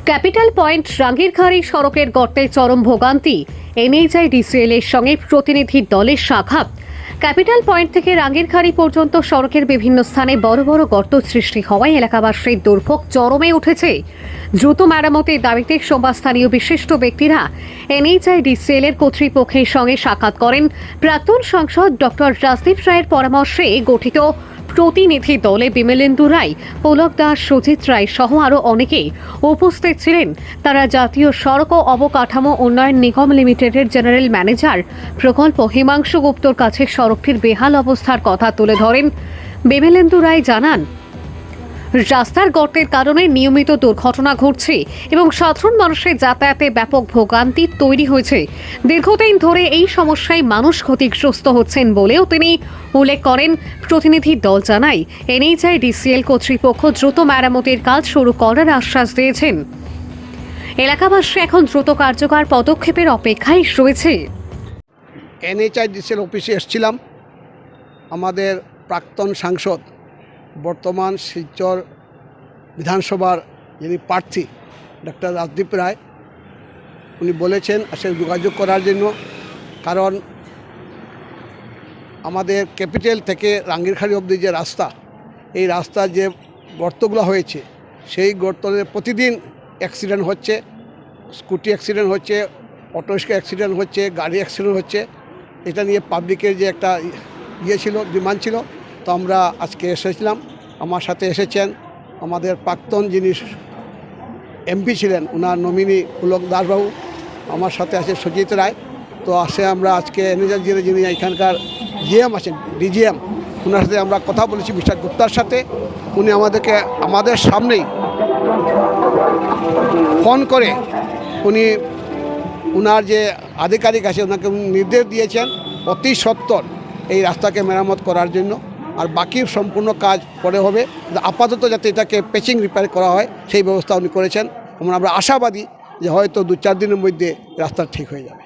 Capital point Rangirkhari সড়কের গর্তে চরম ভোগান্তি। এনএইচআইডিসিএল এর সঙ্গে প্রতিনিধি দলের সাক্ষাৎ। ক্যাপিটাল পয়েন্ট থেকে রাঙ্গিরখাড়ি পর্যন্ত সড়কের বিভিন্ন স্থানে বড় বড় গর্ত সৃষ্টি হওয়ায় এলাকাবাসীর দুর্ভোগ চরমে উঠেছে। দ্রুত মেরামতের দাবিতে সোমবার স্থানীয় বিশিষ্ট ব্যক্তিরা এনএইচআইডিসিএল এর কর্তৃপক্ষের সঙ্গে সাক্ষাৎ করেন। প্রাক্তন সাংসদ ডক্টর রাজদীপ রায়ের পরামর্শে গঠিত প্রতিনিধি দলে বিমলেন্দু রায়, পুলক দাস, সুজিত রায় সহ আরও অনেকেই উপস্থিত ছিলেন। তারা জাতীয় সড়ক ও অবকাঠামো উন্নয়ন নিগম লিমিটেডের জেনারেল ম্যানেজার প্রকল্প হিমাংশু গুপ্তর কাছে সড়কটির বেহাল অবস্থার কথা তুলে ধরেন। বিমলেন্দু রায় জানান, রাস্তার গর্তের কারণে নিয়মিত দুর্ঘটনা ঘটছে এবং সাধারণ মানুষের যাতায়াতে ব্যাপক ভোগান্তি তৈরি হয়েছে। দীর্ঘদিন ধরে এই সমস্যায় মানুষ ক্ষতিগ্রস্ত হচ্ছেন বলেও তিনি উল্লেখ করেন। প্রতিনিধি দল জানায়, এনএইচআইডিসিএল কর্তৃপক্ষ দ্রুত মেরামতের কাজ শুরু করার আশ্বাস দিয়েছেন। এলাকাবাসী এখন দ্রুত কার্যকর পদক্ষেপের অপেক্ষায় রয়েছে। এনএইচআইডিসিএল অফিসে এসেছিলাম। আমাদের প্রাক্তন সাংসদ, বর্তমান শিলচর বিধানসভার যিনি প্রার্থী ডক্টর রাজদীপ রায়, উনি বলেছেন আসলে যোগাযোগ করার জন্য। কারণ আমাদের ক্যাপিটাল থেকে রাঙ্গিরখাড়ি অবধি যে রাস্তা, এই রাস্তার যে গর্তগুলো হয়েছে, সেই গর্তে প্রতিদিন অ্যাক্সিডেন্ট হচ্ছে। স্কুটি অ্যাক্সিডেন্ট হচ্ছে, অটো রিক্সা অ্যাক্সিডেন্ট হচ্ছে, গাড়ি অ্যাক্সিডেন্ট হচ্ছে। এটা নিয়ে পাবলিকের যে একটা ছিল, ডিমান্ড ছিল। তো আমরা আজকে এসেছিলাম। আমার সাথে এসেছেন আমাদের প্রাক্তন যিনি এমপি ছিলেন, ওনার নমিনি পুলক দাসবাবু। আমার সাথে আছে সুজিত রায়। তো আমরা আজকে এনএইচআইডিসিএল যিনি এখানকার জিএম আছেন, ডিজিএম, ওনার সাথে আমরা কথা বলেছি, মিস্টার গুপ্তার সাথে। উনি আমাদের সামনেই ফোন করে ওনার যে আধিকারিক আছে, ওনাকে নির্দেশ দিয়েছেন অতি সত্বর এই রাস্তাকে মেরামত করার জন্য। আর বাকি সম্পূর্ণ কাজ পরে হবে, আপাতত যাতে এটাকে প্যাচিং রিপেয়ার করা হয় সেই ব্যবস্থা উনি করেছেন। আমরা আশাবাদী যে হয়তো 2-4 দিনের মধ্যে রাস্তা ঠিক হয়ে যাবে।